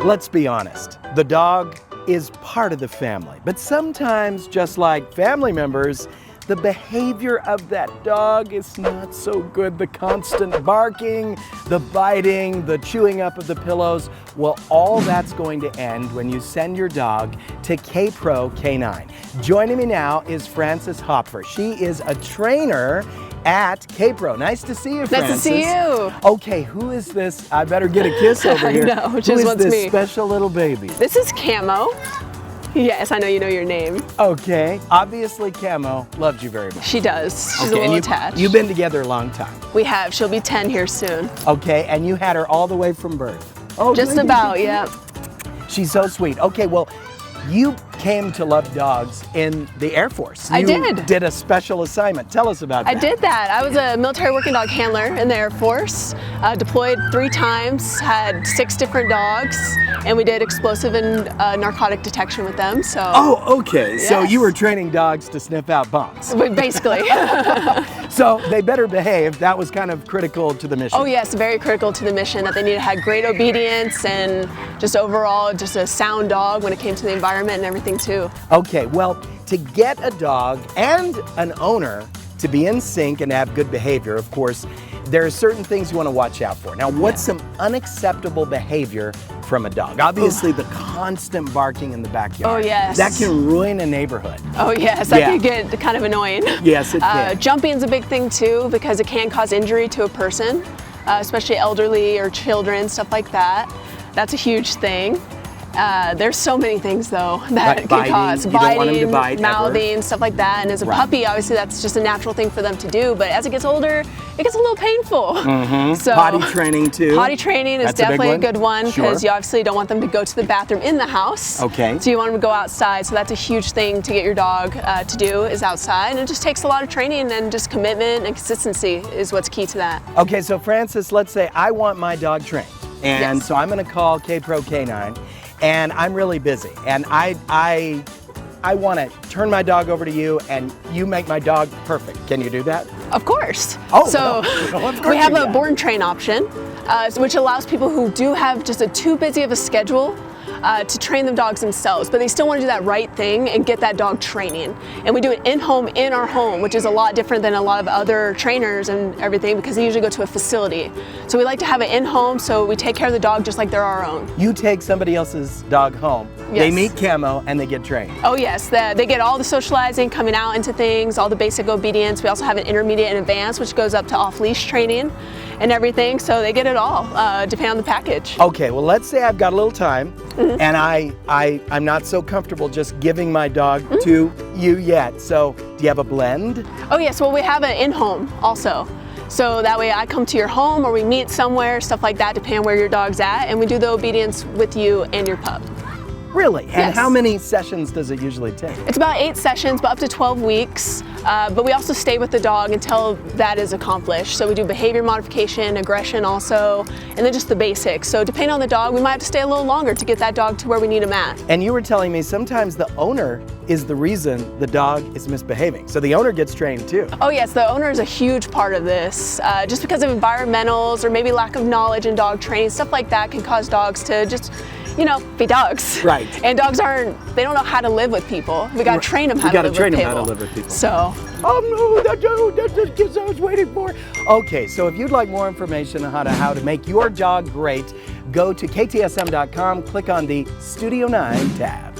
Let's be honest, the dog is part of the family, but sometimes, just like family members, the behavior of that dog is not so good. The constant barking, the biting, the chewing up of the pillows, well, all that's going to end when you send your dog to K-Pro K9. Joining me now is Frances Hopfer. She is a trainer at K-Pro. Nice to see you, Frances. Nice to see you. Okay, who is this? I better get a kiss over here. I know, who just is wants this me. special little baby? This is Camo. Yes, I know you know your name. Okay, obviously Camo loves you very much. She does. She's a Okay, little and attached. you've been together a long time. We have. She'll be 10 here soon. Okay, and you had her all the way from birth. Oh, Just goodness. about, yeah. She's so sweet. Okay, well, you came to love dogs in the Air Force. I You did. did a special assignment. Tell us about that. I did that. I was a military working dog handler in the Air Force, deployed 3 times, had 6 different dogs, and we did explosive and narcotic detection with them. So. Oh, okay. So Yes. you were training dogs to sniff out bombs. Basically. So they better behave. That was kind of critical to the mission. Oh yes, very critical to the mission, that they need to have great obedience and just overall just a sound dog when it came to the environment and everything too. Okay, well, to get a dog and an owner to be in sync and have good behavior, of course, there are certain things you want to watch out for. Now, what's some unacceptable behavior from a dog? Obviously, the constant barking in the backyard. Oh, yes. That can ruin a neighborhood. Oh yes, that Yeah. could get kind of annoying. Yes, it can. Jumping's a big thing too, because it can cause injury to a person, especially elderly or children, stuff like that. That's a huge thing. There's so many things though that Like can biting. cause You don't want 'em to bite, ever. mouthing, stuff like that. And as a Right. puppy, obviously that's just a natural thing for them to do. But as it gets older, it gets a little painful. So Potty training too. potty training is That's a big definitely a one. good one, because Sure. you obviously don't want them to go to the bathroom in the house. Okay. So you want them to go outside. So that's a huge thing to get your dog to do, is outside. And it just takes a lot of training and just commitment and consistency is what's key to that. Okay, so Frances, let's say I want my dog trained. And Yes. so I'm gonna call K-Pro K9, and I'm really busy. And I wanna turn my dog over to you, and you make my dog perfect. Can you do that? Of course. Oh, so well, of course we have you a can. board and train option, which allows people who do have just a too busy of a schedule to train them dogs themselves, but they still want to do that right thing and get that dog training. And we do it in-home, in our home, which is a lot different than a lot of other trainers and everything, because they usually go to a facility. So we like to have it in-home, so we take care of the dog just like they're our own. You take somebody else's dog home, they Yes. meet Camo, and they get trained. Oh yes, they get all the socializing, coming out into things, all the basic obedience. We also have an intermediate and advanced, which goes up to off-leash training and everything. So they get it all, depending on the package. Okay, well, let's say I've got a little time, and I'm not so comfortable just giving my dog to you yet. So do you have a blend? Oh yes, well we have it in-home also. So that way I come to your home or we meet somewhere, stuff like that, depending on where your dog's at, and we do the obedience with you and your pup. Really? And Yes. how many sessions does it usually take? It's about 8 sessions, but up to 12 weeks. But we also stay with the dog until that is accomplished. So we do behavior modification, aggression also, and then just the basics. So depending on the dog, we might have to stay a little longer to get that dog to where we need him at. And you were telling me sometimes the owner is the reason the dog is misbehaving. So the owner gets trained too. Oh yes, the owner is a huge part of this. Just because of environmentals or maybe lack of knowledge in dog training, stuff like that can cause dogs to just, be dogs. Right. And dogs they don't know how to live with people. We gotta train them how to live with people. We gotta train them how to live with people. So. Oh no, that's the kiss I was waiting for. Okay, so if you'd like more information on how to make your dog great, go to ktsm.com, click on the Studio 9 tab.